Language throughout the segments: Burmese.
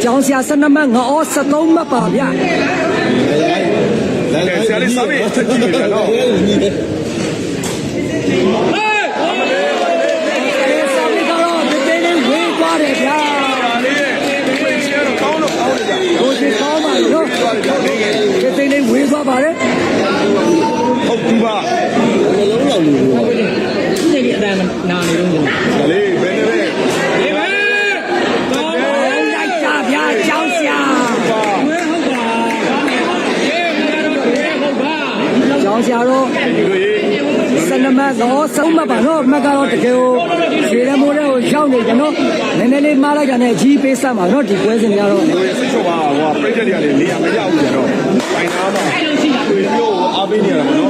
ကျောင်းဆရာ12မှတ်ငေါ်73မှတ်ပါဗျာဆရာလေးစာမေးချက်ကြည့်နေတယ်နော်စာမေးကတော့ဒီနေ့လေးဝေးသွားတယ်ဗျာကောင်းလို့ကောင်းတယ်ဗျာဟိုဒီကောင်းပါလို့ဒီနေ့လေးဝေးသွားပါတယ်ဟုတ်ပြီပါဘယ်လုံးလောက်လို့ဟုတ်ပြီဒီနေ့အတန်းနာနေတော့ဒါလေးဘယ်နဲ့လဲဒီမဲ့လိုက်ကြဗျာကျောင်းဆရာကျောင်းဆရာတော့12မှတ်တော့3မှတ်ပါနော်မှတ်ကတော့တကယ်ကိုခြေရမိုးတဲ့ကိုရောက်နေကြနော်နည်းနည်းလေးမှားလိုက်တာနဲ့ကြီးပေးစမ်းပါနော်ဒီပွဲစဉ်ကြတော့စိတ်ချပါဟိုပြိတ္တတွေကလည်းနေရာမရဘူးကြတော့ဖိုင်နာမှာတွေ့ပြောအားပေးနေရတာနော်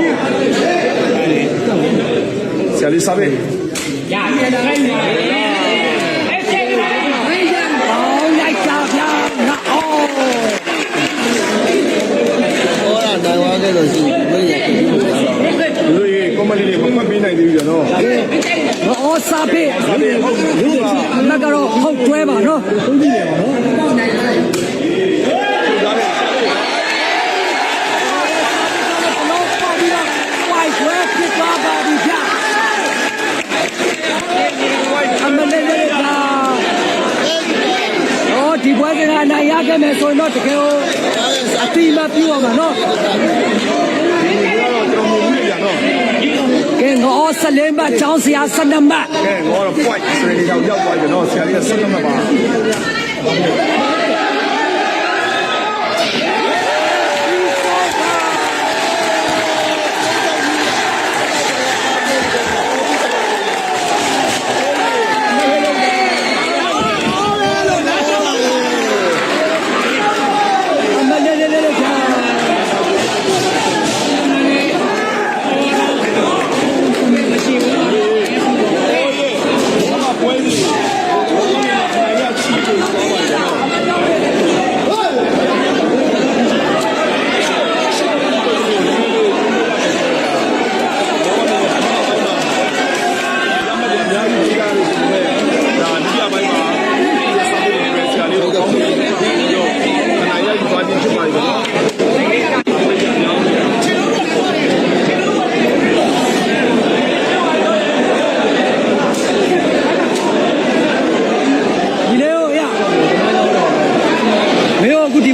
ဆရာလေးစာမေးရပြန်လိုက်ပါလိုက်ကြဗျာအော်ဟောတာနိုင်သွားခဲ့လို့ရှိရင်ဘယ်ရဖြစ်လို့လဲလူကြီးကွန်မန်လေးတွေမမှတ်ပေးနိုင်သေးဘူးကြတော့အော်စာပေအမကတော့ဟုတ်တွဲပါနော်သုံးကြည့်ရပါနော်နိုင်ပါဒီဘွဲကနိုင်ရခဲ့မယ်ဆိုရင်တော့တကယ်အတိမပြည့်အောင်ပါနော်ကဲငေါ်14မှတ်ကျောင်းဆရာ12မှတ်ကဲငေါ်တော့ point ဆိုရင်ရောက်သွားပြီနော်ဆရာလေးက12မှတ်ပါ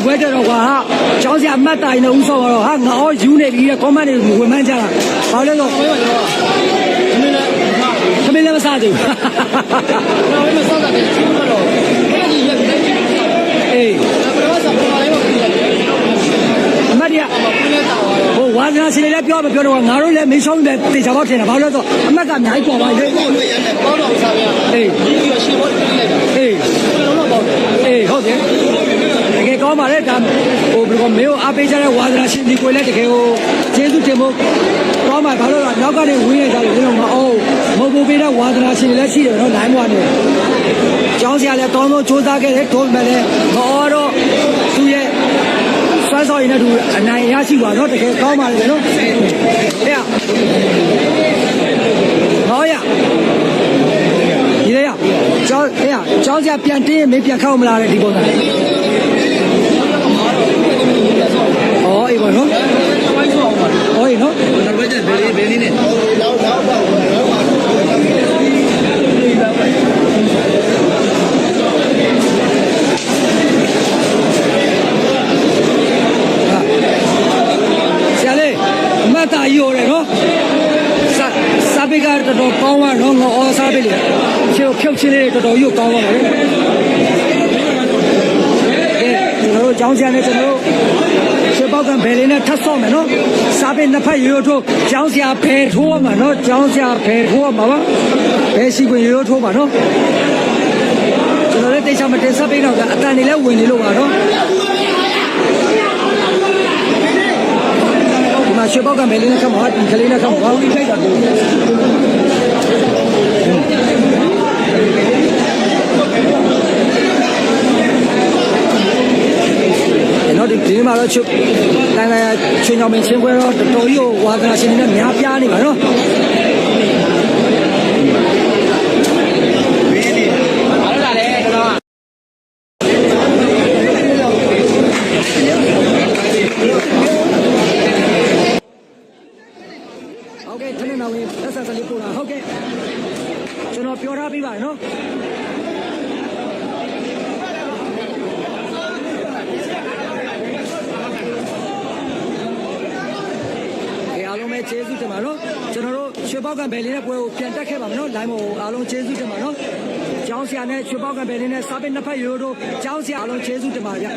ဘွဲကြတော့ကွာဟာကျောင်းဆရာအမှတ်တိုင်နဲ့ဦးဆော့တော့ဟာငါအော်ယူနေပြီကွန်မန့်တွေဝင်မှန်းကြတာဘာလဲတော့သမီးလည်းမစားသေးဘူးတော့မစားတာလည်းချင်းတော့အဲ့ဒီရက်တိုင်းအေးဘယ်တော့စားပါလဲမသိဘူးအမတ်ရဟိုဝါသနာရှင်လည်းပြောမပြောတော့ငါတို့လည်းမင်းဆောင်တယ်တေချာတော့ထင်တာဘာလို့လဲဆိုအမတ်ကအများကြီးပေါ်ပါလေဟုတ်တယ်ရတယ်ပေါတော့စားရအေးဒီကရှင်ဘောပြေးလိုက်တာအေးလုံးတော့ပေါတယ်အေးဟုတ်တယ်တကယ်ကောင်းပါလေဒါဟိုဘယ်လိုမင်းအားပေးကြတဲ့ဝါသနာရှင်ဒီကိုလည်းတကယ်ကိုကျေးဇူးတင်ဖို့ကောင်းပါဘာလို့လဲနောက်ကနေဝင်းရကြလို့ဘယ်လိုမအောင်မဟုတ်ဘူးပေးတဲ့ဝါသနာရှင်လည်းရှိတယ်နော်နိုင်မွားနေကျောင်းဆရာလည်းတောင်းတော့စူးစမ်းခဲ့တယ်တို့မှလည်းဟောတော့သူရဲ့စွမ်းဆောင်ရည်နဲ့သူအနိုင်ရရှိပါတော့တကယ်ကောင်းပါလေနော်ဟဲ့ဟောရဒီလေရကျောင်းဟဲ့ကျောင်းဆရာပြန်တင်းမင်းပြန်ခောက်မလားတဲ့ဒီပုံစံ哦，一个喏，哦，一喏，那关键别呢。下来，没打药了喏，三百个这都高完喏，我300了，就飘起来这都又高了。ကျွန်တော်တို့ကျောင်းဆရာနဲ့ကျွန်တော်တို့ရွှေပေါက်ကံဘယ်လေးနဲ့ထပ်ဆော့မယ်နော်စာပေနှစ်ဖက်ရိုးထိုးကျောင်းဆရာဖယ်ထိုးမှာနော်ကျောင်းဆရာဖယ်ထိုးမှာပါဘယ်ရှိခွင့်ရိုးထိုးပါနော်ကျွန်တော်လည်းတိတ်ချမတင်ဆက်ပေးတော့အတန်တွေလည်းဝင်နေလို့ပါနော်ဒီမှာရွှေပေါက်ကံဘယ်လေးနဲ့ခတ်မှာဒီကလေးနဲ့ခတ်မှာဘာလို့ထိုက်တာလဲနော်ဒီမှာတော့ချုပ်တိုင်းတိုင်းချွေညောင်ပင်ချင်းခွဲတော့တော်တော်ကြီးဝါသနာရှင်တွေနဲ့များပြားနေပါနော် ခဏနောက်လေးလက်ဆက်စလေးပို့တာဟုတ်ကဲ့ကျွန်တော်ပြောထားပြီးပါတယ်နော်အားလုံးပဲကျေးဇူးတင်ပါနော်ကျွန်တော်တို့ရွှေပေါက်ကံဘယ်လေးနဲ့ပွဲကိုပြန်တက်ခဲ့ပါမယ်နော် line ပေါ်အားလုံးကျေးဇူးတင်ပါနော်ကျောင်းဆရာနဲ့ရွှေပေါက်ကံဘယ်လေးနဲ့စာပေနှစ်ဖက်ရိုးတို့ကျောင်းဆရာအားလုံးကျေးဇူးတင်ပါဗျ